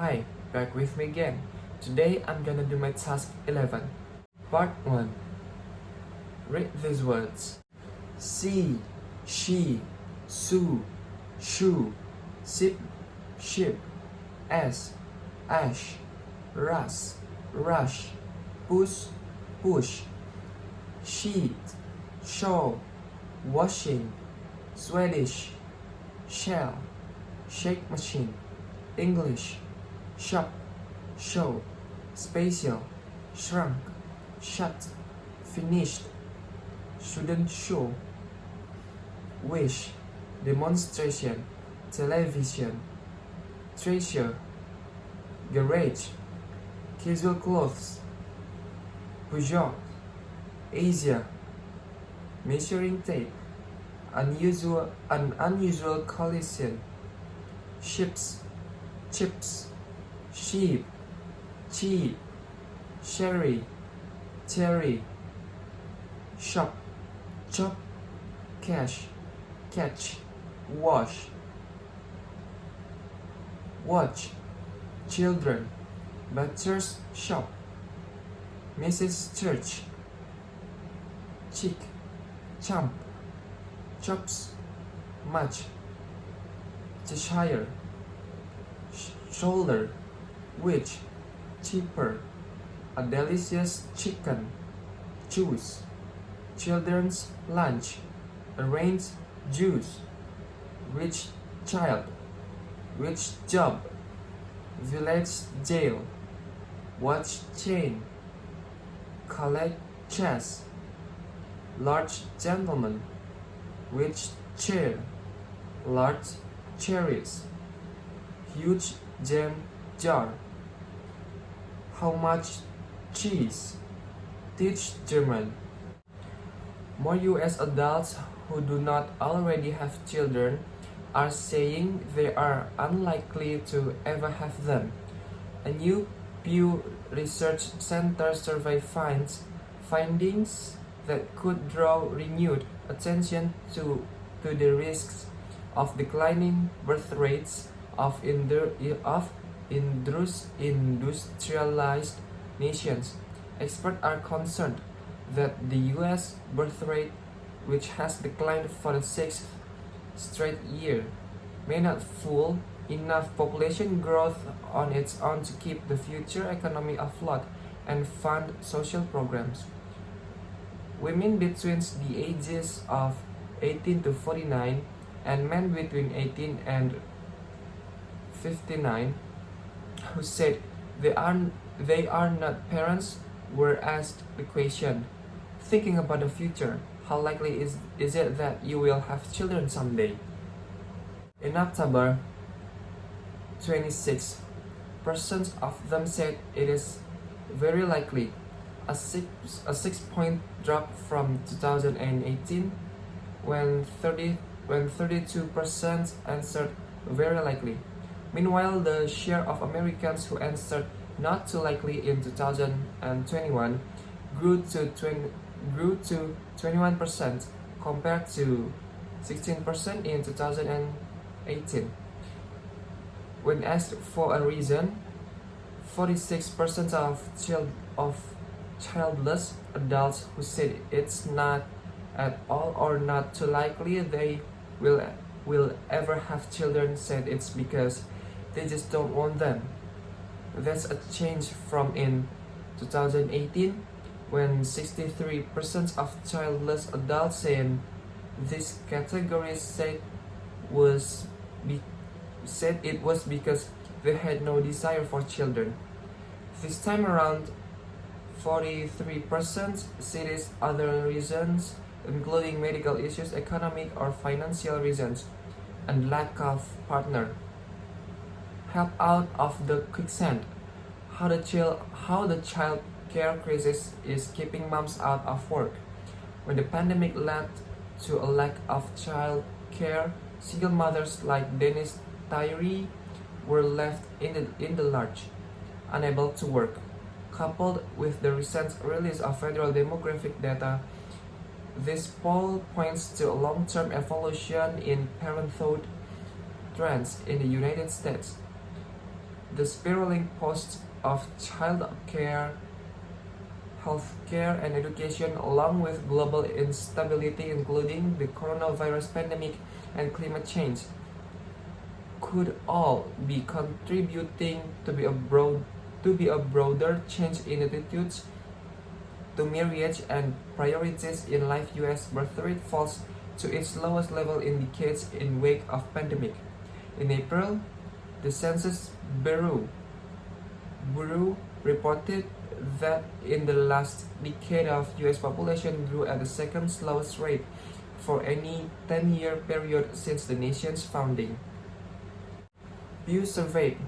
Hi, back with me again. Today I'm gonna do my task 11. Part 1. Read these words. See, she, su, shoe, sip, ship, as, ash, ras, rush, push, push, sheet, shawl, washing, Swedish, shell, shake machine, English, shop, show, spatial, shrunk, shut, finished, shouldn't show, wish, demonstration, television, treasure, garage, casual clothes, Peugeot, Asia, measuring tape, an unusual collision, ships, chips, sheep, cheap, sherry, cherry, shop, chop, cash, catch, wash, watch, children, butcher's shop, Mrs. Church, chick, chump, chops, much, Cheshire, shoulder, which, cheaper, a delicious chicken, choose, children's lunch, arrange juice, rich child, which job, village jail, watch chain, collect chess, large gentleman, which chair, large cherries, huge jam jar, how much cheese, teach German. More US adults who do not already have children are saying they are unlikely to ever have them. A new Pew Research Center survey finds findings that could draw renewed attention to the risks of declining birth rates of industrialized nations. Experts are concerned that the US birth rate, which has declined for the sixth straight year, may not fuel enough population growth on its own to keep the future economy afloat and fund social programs. Women between the ages of 18 to 49 and men between 18 and 59 who said they are not parents were asked the question, thinking about the future, how likely is it that you will have children someday? In October, 26% of them said it is very likely, a 6-point drop from 2018 when 32% answered very likely. Meanwhile, the share of Americans who answered not too likely in 2021 grew to 21% compared to 16% in 2018. When asked for a reason, 46% of childless adults who said it's not at all or not too likely they will ever have children said it's because they just don't want them. That's a change from in 2018 when 63% of childless adults in this category said it was because they had no desire for children. This time around, 43% cited other reasons, including medical issues, economic or financial reasons, and lack of partner. Help out of the quicksand. How the child care crisis is keeping moms out of work. When the pandemic led to a lack of child care, single mothers like Dennis Tyree were left in the lurch, unable to work. Coupled with the recent release of federal demographic data, this poll points to a long-term evolution in parenthood trends in the United States. The spiraling costs of child care, healthcare, and education, along with global instability, including the coronavirus pandemic and climate change, could all be contributing to be a broader change in attitudes to marriage and priorities in life. U.S. birth rate falls to its lowest level in decades in wake of pandemic. In April, the Census Bureau reported that in the last decade of U.S. population grew at the second slowest rate for any 10-year period since the nation's founding. Pew surveyed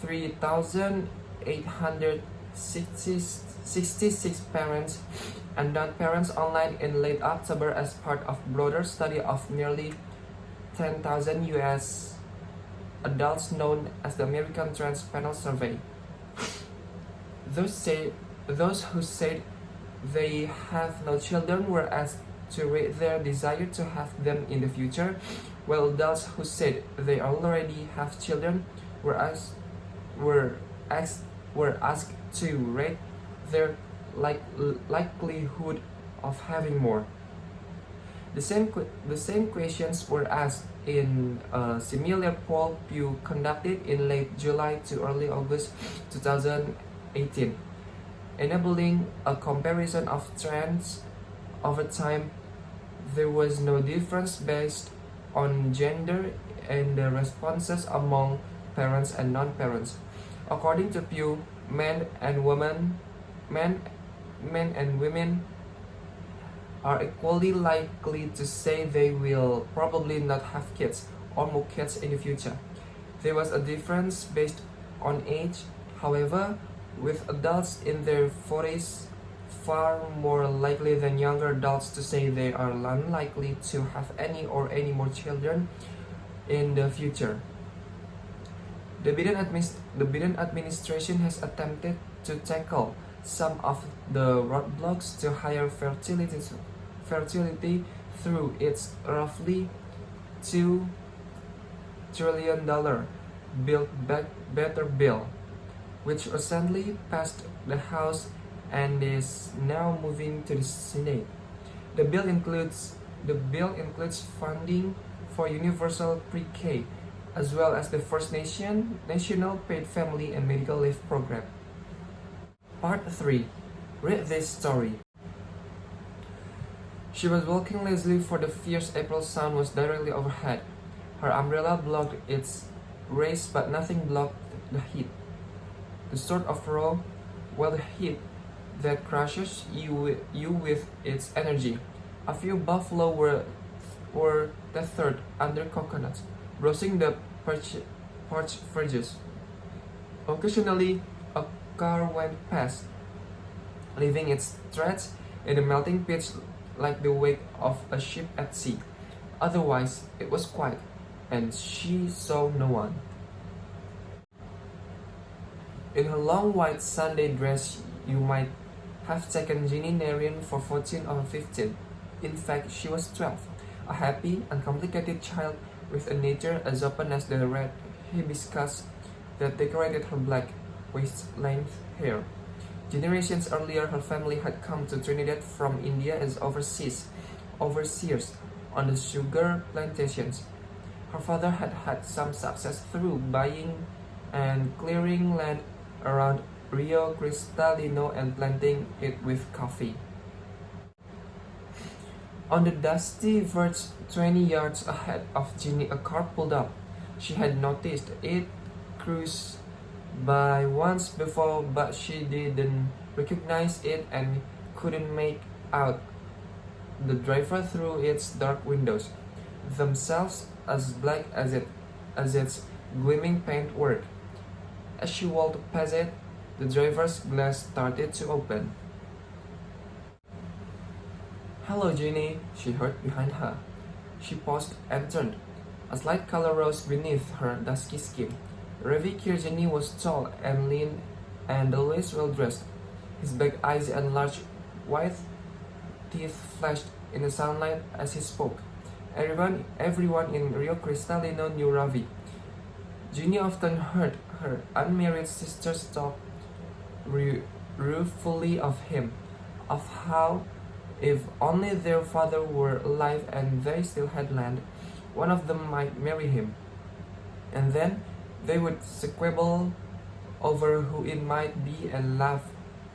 3,866 parents and non-parents online in late October as part of broader study of nearly 10,000 U.S. adults known as the American Trans Panel Survey. Those who said they have no children were asked to rate their desire to have them in the future, while those who said they already have children were asked to rate their likelihood of having more. The same questions were asked in a similar poll Pew conducted in late July to early August 2018, enabling a comparison of trends over time. There was no difference based on gender in the responses among parents and non-parents. According to Pew, men and women are equally likely to say they will probably not have kids or more kids in the future. There was a difference based on age, however, with adults in their 40s far more likely than younger adults to say they are unlikely to have any or any more children in the future. The Biden administration has attempted to tackle some of the roadblocks to higher fertility through its roughly $2 trillion Build Back Better bill, which recently passed the House and is now moving to the Senate. The bill includes funding for universal pre-K, as well as the first national paid family and medical leave program. Part 3. Read this story. She was walking lazily, for the fierce April sun was directly overhead. Her umbrella blocked its rays, but nothing blocked the heat. The sort of raw, wild heat that crushes you with its energy. A few buffalo were tethered under coconuts, browsing the parched fringes. Occasionally, a car went past, leaving its treads in the melting pitch like the wake of a ship at sea. Otherwise, it was quiet, and she saw no one. In her long white Sunday dress, you might have taken Ginny Narian for 14 or 15. In fact, she was 12, a happy, uncomplicated child with a nature as open as the red hibiscus that decorated her black, waist-length hair. Generations earlier, her family had come to Trinidad from India as overseers on the sugar plantations. Her father had had some success through buying and clearing land around Rio Cristalino and planting it with coffee. On the dusty verge 20 yards ahead of Ginny, a car pulled up. She had noticed it cruise by once before, but she didn't recognize it and couldn't make out the driver through its dark windows, themselves as black as its gleaming paintwork. As she walked past it, the driver's glass started to open. "Hello, Ginny," she heard behind her. She paused and turned. A slight color rose beneath her dusky skin. Ravi Kirjani was tall and lean and always well dressed. His big eyes and large white teeth flashed in the sunlight as he spoke. Everyone in Rio Cristalino knew Ravi. Ginny often heard her unmarried sisters talked ruefully of him, of how, if only their father were alive and they still had land, one of them might marry him. And then they would squabble over who it might be and laugh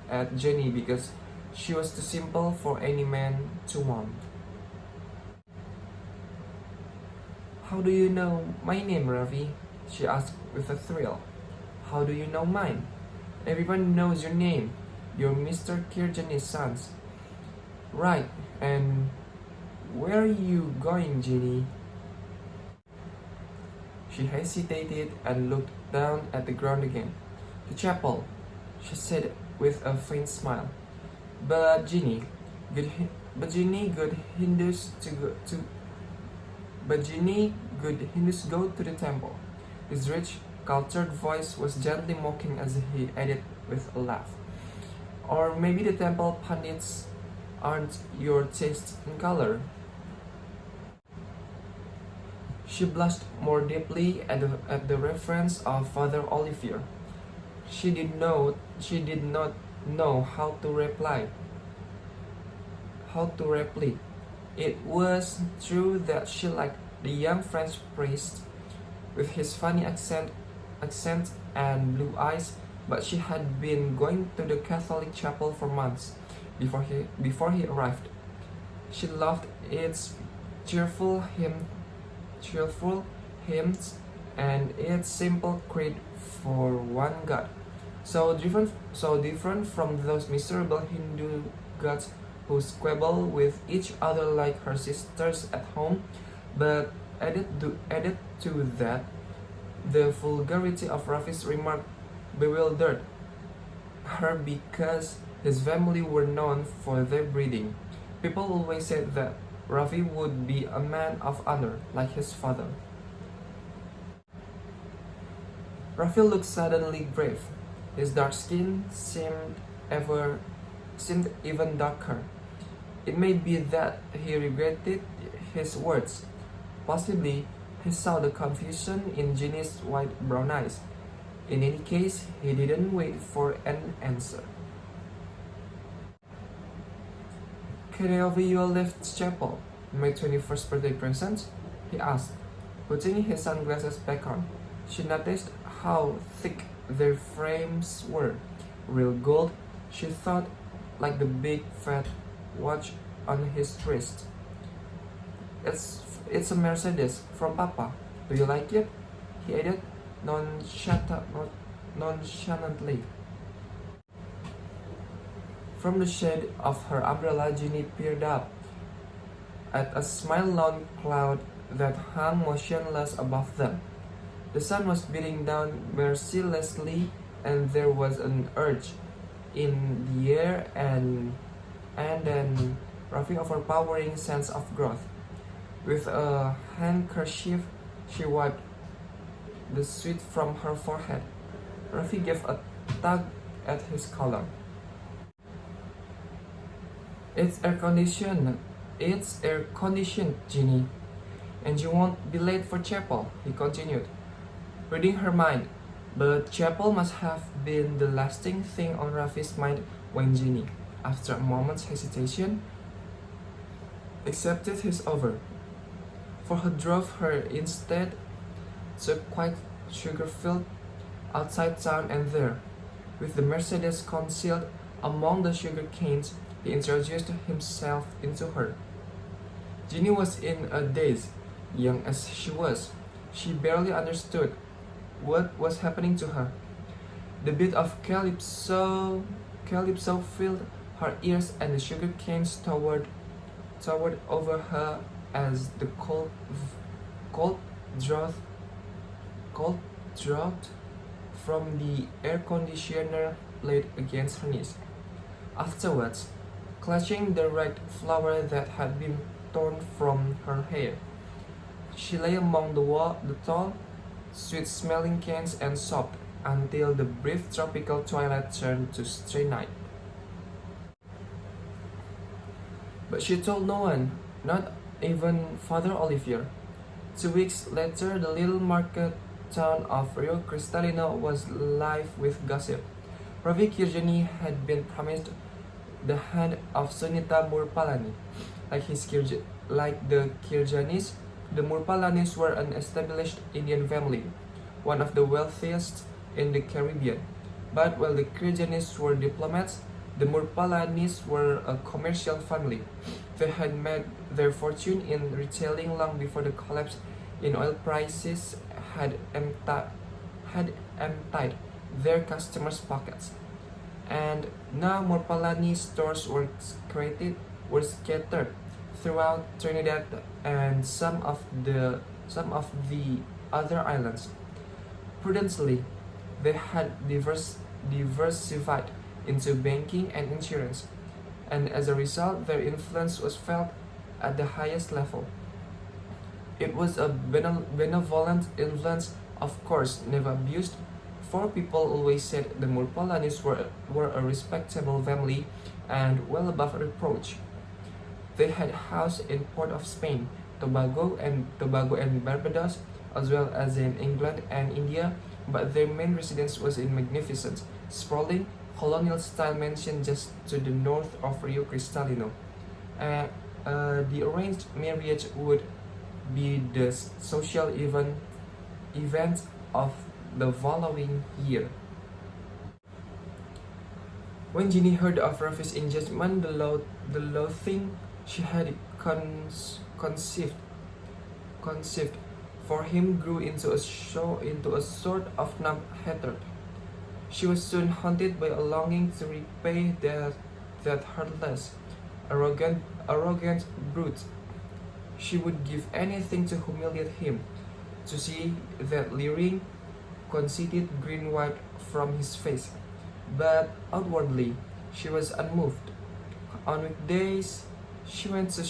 at Jenny because she was too simple for any man to want. "How do you know my name, Ravi?" she asked with a thrill. "How do you know mine? Everyone knows your name. You're Mr. Kirjani's son." "Right, and where are you going, Jenny?" She hesitated and looked down at the ground again. "To chapel," she said with a faint smile. But Jenny, good Hindus go to the temple." His rich, cultured voice was gently mocking as he added with a laugh. "Or maybe the temple pundits aren't your taste in color." She blushed more deeply at the reference of Father Olivier. She did not know how to reply. It was true that she liked the young French priest with his funny accent and blue eyes, but she had been going to the Catholic chapel for months before he arrived. She loved its cheerful hymns and its simple creed for one God, so different from those miserable Hindu gods who squabble with each other like her sisters at home. But added to that, the vulgarity of Rafi's remark bewildered her because his family were known for their breeding. People always said that Rafi would be a man of honor like his father. Rafi looked suddenly grave. His dark skin seemed even darker. It may be that he regretted his words. Possibly, he saw the confusion in Jenny's white-brown eyes. In any case, he didn't wait for an answer. "Can I offer you a lift to chapel? My 21st birthday present?" he asked, putting his sunglasses back on. She noticed how thick their frames were. Real gold, she thought, like the big fat watch on his wrist. It's a Mercedes from Papa. Do you like it?" he added nonchalantly. From the shade of her umbrella, Jenny peered up at a smile-lawn cloud that hung motionless above them. The sun was beating down mercilessly, and there was an urge in the air and an overpowering sense of growth. With a handkerchief, she wiped the sweat from her forehead. Rafi gave a tug at his collar. It's air conditioned, Jenny. And you won't be late for chapel," he continued, reading her mind. But chapel must have been the lasting thing on Rafi's mind when Jenny, after a moment's hesitation, accepted his offer. For he drove her instead to a quiet sugar field outside town, and there, with the Mercedes concealed among the sugar canes, he introduced himself into her. Jenny was in a daze. Young as she was, she barely understood what was happening to her. The beat of calypso filled her ears, and the sugar canes towered over her as the cold draught from the air conditioner played against her knees. Afterwards, clutching the red flower that had been torn from her hair, she lay among the tall, sweet-smelling canes and sobbed until the brief tropical twilight turned to stray night. But she told no one, not even Father Olivier. 2 weeks later, the little market town of Rio Cristalino was alive with gossip. Ravi Kirjani had been promised the hand of Sunita Murpalani. Like the Kirjanis, the Murpalanis were an established Indian family, one of the wealthiest in the Caribbean. But while the Kirjanis were diplomats, the Murpalanis were a commercial family. They had made their fortune in retailing long before the collapse in oil prices had emptied their customers' pockets. And now Murpalani stores were scattered throughout Trinidad and some of the other islands. Prudently, they had diversified into banking and insurance, and as a result, their influence was felt at the highest level. It was a benevolent influence, of course, never abused, for people always said the Murpalanis were a respectable family and well above reproach. They had house in Port of Spain, Tobago and Barbados, as well as in England and India, but their main residence was in magnificent, sprawling, colonial-style mansion just to the north of Rio Cristalino. The arranged marriage would be the social event of the following year. When Ginny heard of Rafi's engagement, the loathing she had conceived for him grew into a sort of numb hatred. She was soon haunted by a longing to repay that heartless, arrogant brute. She would give anything to humiliate him, to see that leering, conceited grin wipe from his face. But outwardly, she was unmoved. On weekdays, she went to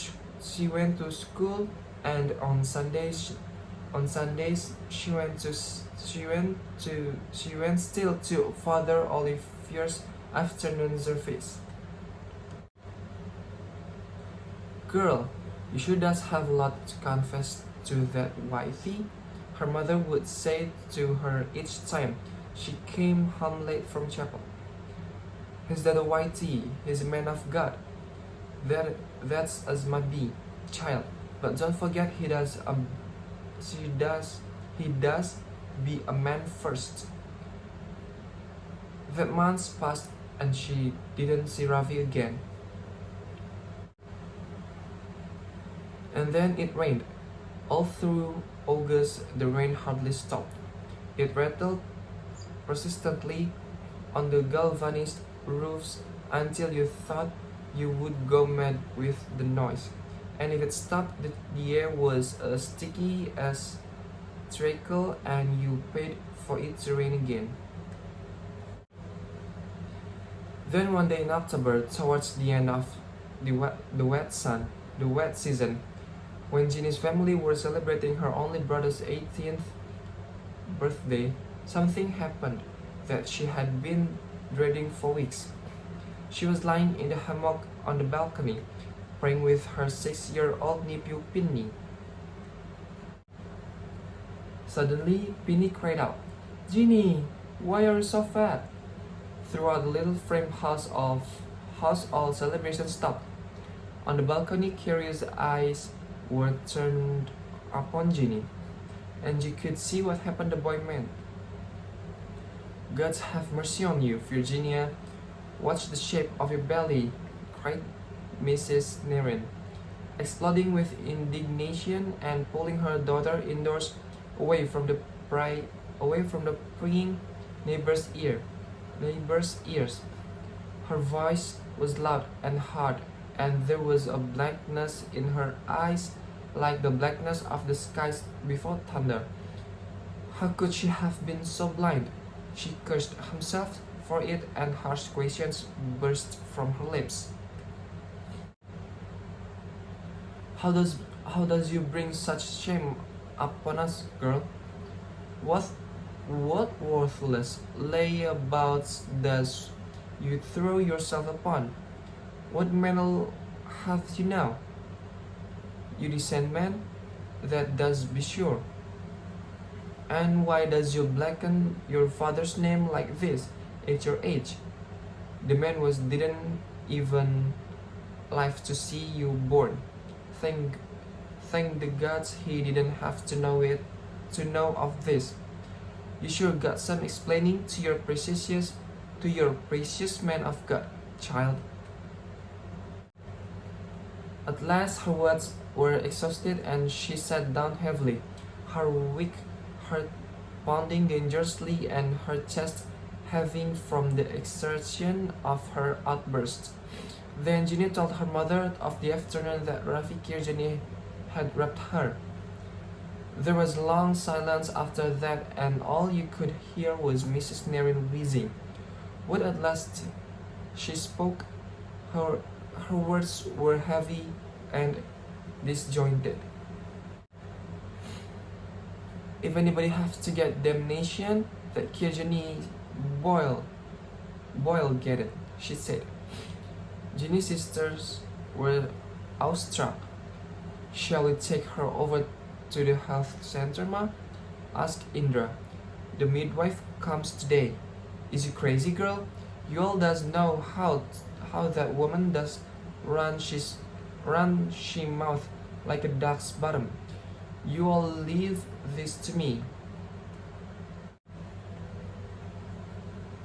school, and on Sundays, she went still to Father Olivier's afternoon service. Girl, you should just have a lot to confess to that wifey, her mother would say to her each time she came home late from chapel. He's that a whitey, he's a man of God. That's as might be, child. But don't forget he does be a man first. That months passed and she didn't see Ravi again. And then it rained. All through August, the rain hardly stopped. It rattled persistently on the galvanized roofs until you thought you would go mad with the noise. And if it stopped, the air was as sticky as treacle, and you paid for it to rain again. Then one day in October, towards the end of the wet season, when Ginny's family were celebrating her only brother's 18th birthday, something happened that she had been dreading for weeks. She was lying in the hammock on the balcony, praying with her 6-year-old nephew Pinny. Suddenly, Pinny cried out, "Ginny, why are you so fat?" Throughout the little frame house, all celebrations stopped. On the balcony, curious eyes were turned upon Ginny, and you could see what happened the boy meant. "God have mercy on you, Virginia. Watch the shape of your belly," cried Mrs. Nerin, exploding with indignation and pulling her daughter indoors away from the praying neighbor's ears. Her voice was loud and hard, and there was a blankness in her eyes like the blackness of the skies before thunder. How could she have been so blind? She cursed herself for it, and harsh questions burst from her lips. How does you bring such shame upon us, girl? What worthless layabouts does you throw yourself upon? What metal hath you now? You decent man, that does be sure. And why does you blacken your father's name like this at your age? The man was didn't even live to see you born. Thank thank the gods he didn't have to know of this. You sure got some explaining to your precious man of God, child. At last her words were exhausted and she sat down heavily, her weak heart pounding dangerously and her chest heaving from the exertion of her outburst. Then Ginny told her mother of the afternoon that Rafi Kirjani had raped her. There was a long silence after that, and all you could hear was Mrs. Nairn wheezing. When at last she spoke, her, her words were heavy and disjointed. If anybody has to get damnation, that Kirjani Boyle get it, she said. Ginny's sisters were awestruck. Shall we take her over to the health center, ma? Asked Indra. The midwife comes today. Is you crazy, girl? You all does know how that woman does run she mouth like a duck's bottom. You all leave this to me.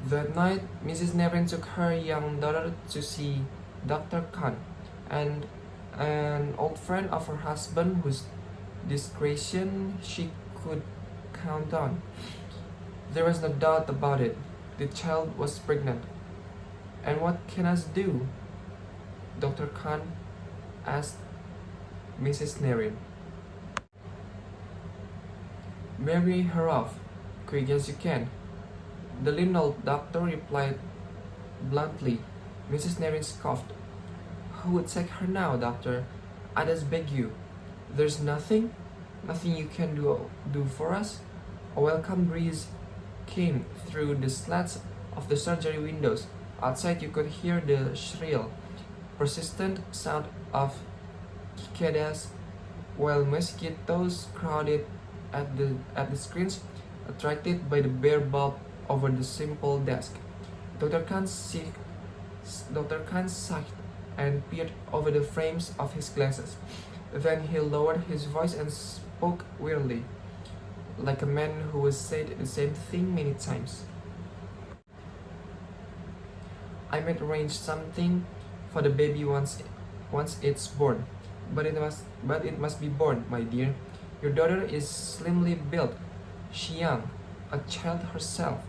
That night, Mrs. Nevin took her young daughter to see Dr. Khan, and an old friend of her husband whose discretion she could count on. There was no doubt about it. The child was pregnant. And what can us do? Dr. Khan asked Mrs. Nairn. Marry her off, quick as you can. The lean old doctor replied bluntly. Mrs. Nairn scoffed. Who would take her now, doctor? I just beg you. There's nothing you can do for us? A welcome breeze came through the slats of the surgery windows. Outside you could hear the shrill, persistent sound of cicadas, while mosquitoes crowded at the screens, attracted by the bare bulb over the simple desk. Dr. Khan sighed and peered over the frames of his glasses. Then he lowered his voice and spoke wearily, like a man who has said the same thing many times. I might arrange something for the baby once it's born, but it must be born, my dear. Your daughter is slimly built, she young, a child herself.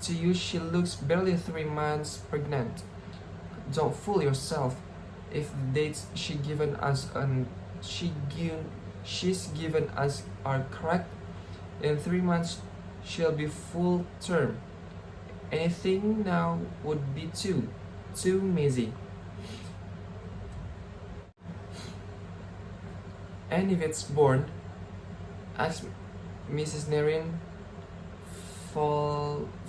To you she looks barely 3 months pregnant. Don't fool yourself. If the dates she's given us are correct, in 3 months she'll be full term. Anything now would be too messy. And if it's born, asked Mrs. Nairn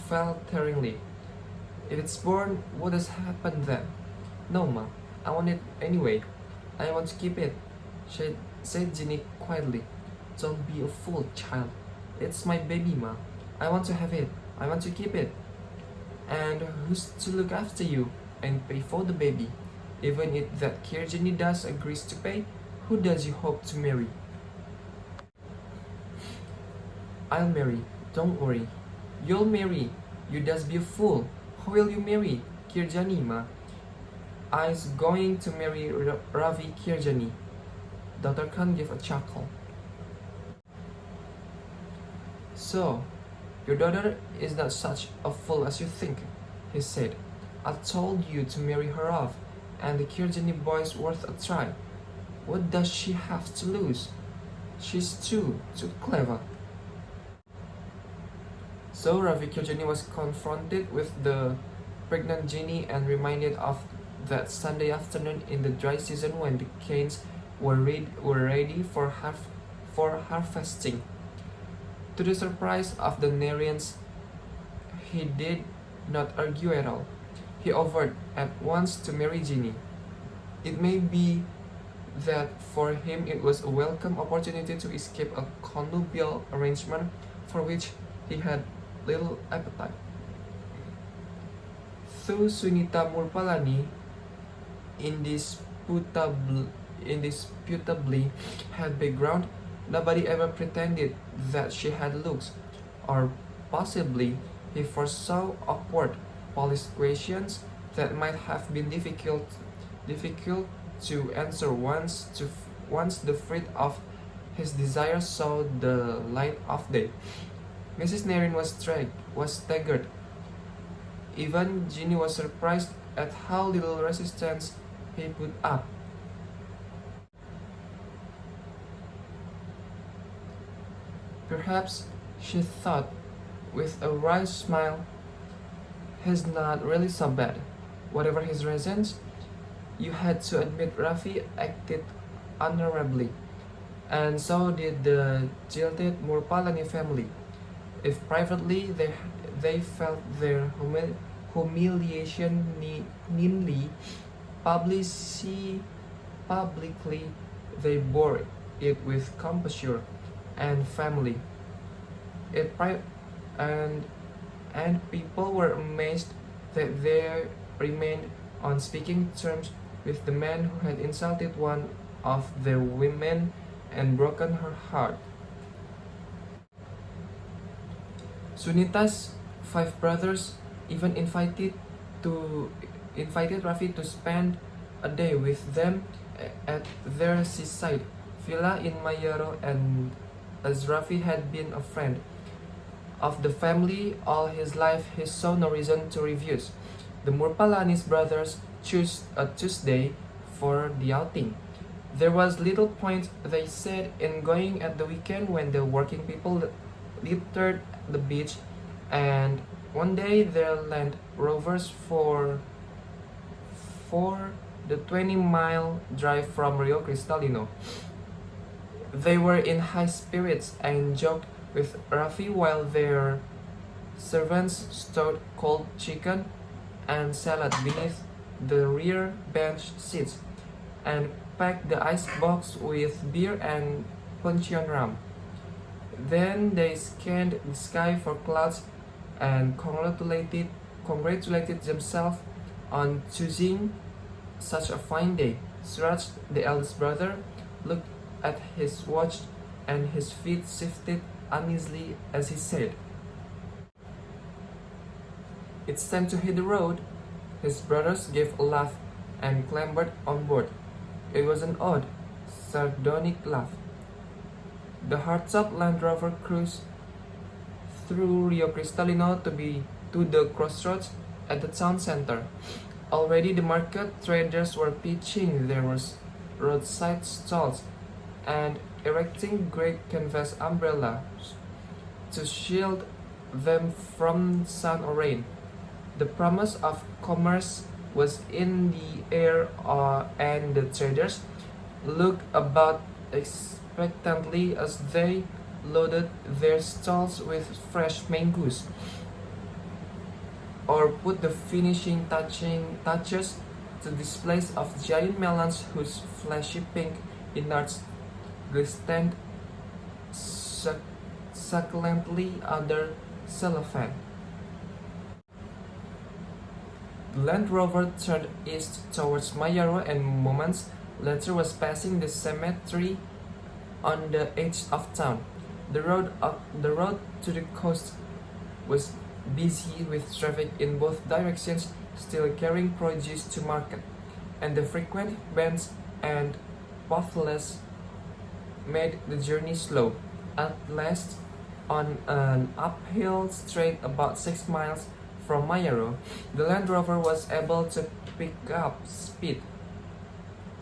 falteringly. If it's born, what has happened then? No, ma. I want it anyway. I want to keep it, said Ginny quietly. Don't be a fool, child. It's my baby, ma. I want to have it. I want to keep it. And who's to look after you and pay for the baby? Even if that Kirjani does agrees to pay, who does you hope to marry? I'll marry. Don't worry. You'll marry. You just be a fool. Who will you marry? Kirjani, ma. I's going to marry Ravi Kirjani. Dr. Khan gave a chuckle. So, your daughter is not such a fool as you think, he said. I told you to marry her off, and the Kirjani boy's worth a try. What does she have to lose? She's too clever. So Ravi Kirjani was confronted with the pregnant Ginny and reminded of that Sunday afternoon in the dry season when the canes were ready for harvesting. To the surprise of the Nairns, he did not argue at all. He offered at once to marry Ginny. It may be that for him it was a welcome opportunity to escape a connubial arrangement for which he had little appetite. Though Sunita Murpalani indisputably, indisputably had background, nobody ever pretended that she had looks, or possibly he foresaw awkward, polished questions that might have been difficult to answer once the fruit of his desire saw the light of day. Mrs. Nairn was staggered. Even Ginny was surprised at how little resistance he put up. Perhaps, she thought, with a wry smile, he's not really so bad. Whatever his reasons, you had to admit Rafi acted honorably, and so did the jilted Murpalani family. If privately they felt their humiliation keenly, publicly they bore it with composure and family. It pri- and and people were amazed that they remained on speaking terms with the man who had insulted one of their women and broken her heart. Sunita's five brothers even to invited Rafi to spend a day with them at their seaside villa in Mayaro, and as Rafi had been a friend of the family all his life, he saw no reason to refuse. The Murpalanis brothers chose a Tuesday for the outing. There was little point, they said, in going at the weekend when the working people littered the beach, and one day their Land Rovers for the 20-mile drive from Rio Cristalino. They were in high spirits and joked with Rafi while their servants stowed cold chicken and salad beneath the rear bench seats and packed the ice box with beer and puncheon rum. Then they scanned the sky for clouds and congratulated themselves on choosing such a fine day. Suraj, the eldest brother, looked at his watch and his feet shifted uneasily as he said, "It's time to hit the road." His brothers gave a laugh and clambered on board. It was an odd, sardonic laugh. The hardtop Land Rover cruised through Rio Cristalino to the crossroads at the town center. Already the market traders were pitching their roadside stalls and erecting great canvas umbrellas to shield them from sun or rain. The promise of commerce was in the air, and the traders looked about expectantly as they loaded their stalls with fresh mangoes, or put the finishing touches to displays of giant melons whose fleshy pink innards glistened succulently under cellophane. The Land Rover turned east towards Mayaro and moments later was passing the cemetery on the edge of town. The road to the coast was busy with traffic in both directions, still carrying produce to market, and the frequent bends and potholes made the journey slow. At last, on an uphill straight about 6 miles from Mayaro, the Land Rover was able to pick up speed.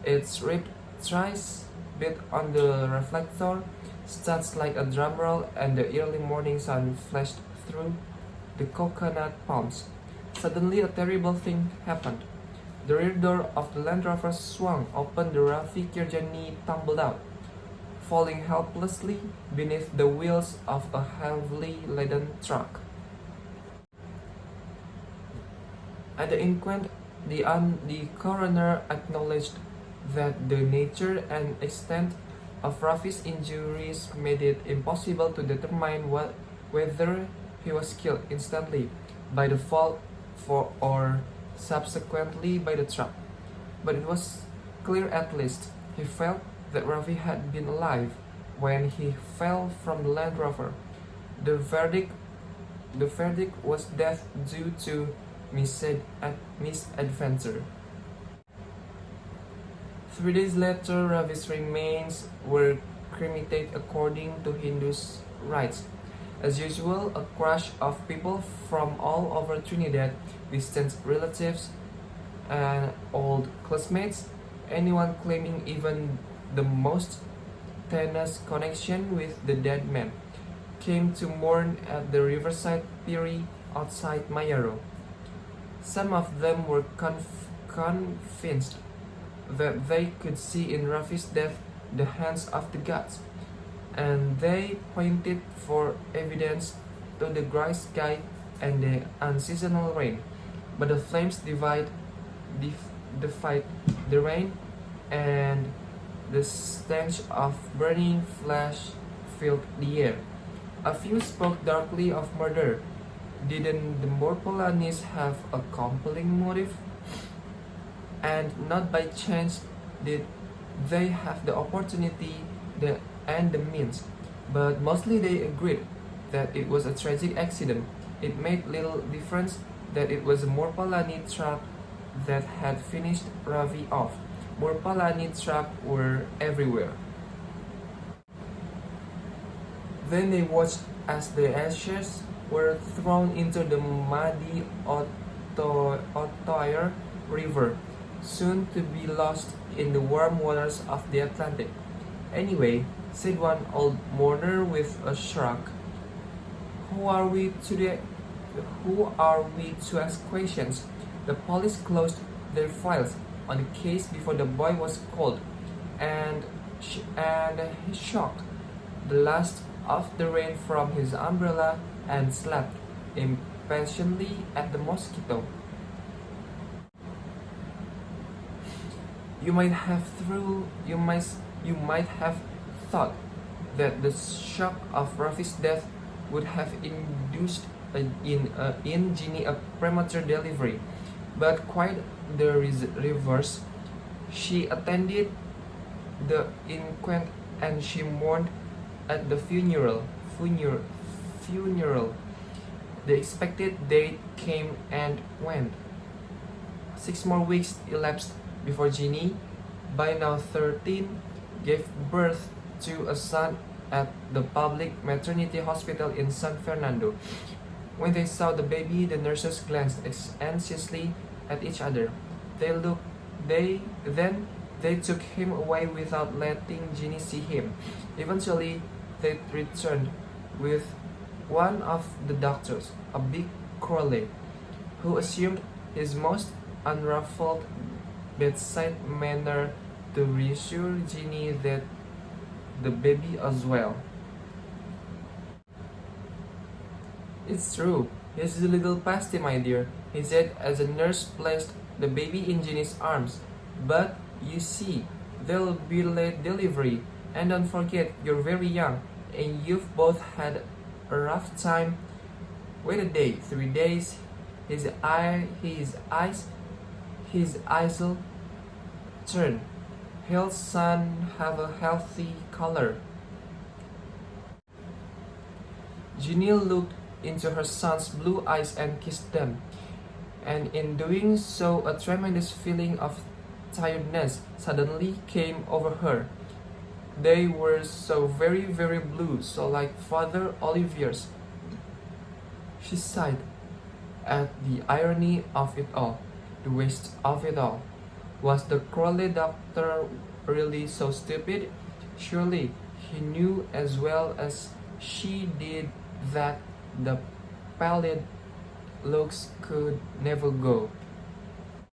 Its ripped tires beat on the reflector studs like a drum roll, and the early morning sun flashed through the coconut palms. Suddenly, a terrible thing happened. The rear door of the Land Rover swung open. The Rafi Kirjani tumbled out, falling helplessly beneath the wheels of a heavily laden truck. At the inquest, the coroner acknowledged that the nature and extent of Rafi's injuries made it impossible to determine whether he was killed instantly by the fall or subsequently by the truck. But it was clear at least he felt that Rafi had been alive when he fell from the Land Rover. The verdict the verdict was death due to misadventure. 3 days later, Ravi's remains were cremated according to Hindu rites. As usual, a crush of people from all over Trinidad, distant relatives and old classmates, anyone claiming even the most tenuous connection with the dead man, came to mourn at the Riverside Pier outside Mayaro. Some of them were convinced that they could see in Rafi's death the hands of the gods, and they pointed for evidence to the gray sky and the unseasonal rain. But the flames defied the rain, and the stench of burning flesh filled the air. A few spoke darkly of murder. Didn't the Morpolanis have a compelling motive? And not by chance did they have the opportunity and the means, but mostly they agreed that it was a tragic accident. It made little difference that it was a Morpolani truck that had finished Ravi off. Morpolani trucks were everywhere. Then they watched as the ashes were thrown into the muddy Otoir River, soon to be lost in the warm waters of the Atlantic. Anyway, said one old mourner with a shrug, who are we to ask questions? The police closed their files on the case before the boy was called, and he shook the last of the rain from his umbrella and slapped impatiently at the mosquito. You might have thought that the shock of Rafi's death would have induced in Ginny a premature delivery, but quite the reverse. She attended the inquest and she mourned at the funeral. The expected date came and went. 6 more weeks elapsed before Ginny, by now 13, gave birth to a son at the public maternity hospital in San Fernando. When they saw the baby, the nurses glanced anxiously at each other. Then they took him away without letting Ginny see him. Eventually, they returned with one of the doctors, a big Crowley, who assumed his most unruffled bedside manner to reassure Ginny that the baby as well. It's true, he's a little pasty, my dear, he said as the nurse placed the baby in Ginny's arms. But you see, there'll be late delivery, and don't forget, you're very young, and you've both had a rough time. Wait a day, 3 days. His eyes'll turn. He'll son have a healthy color. Ginny looked into her son's blue eyes and kissed them, and in doing so a tremendous feeling of tiredness suddenly came over her. They were so very, very blue, so like Father Olivier's. She sighed at the irony of it all, the waste of it all. Was the Crowley doctor really so stupid? Surely he knew as well as she did that the pallid looks could never go.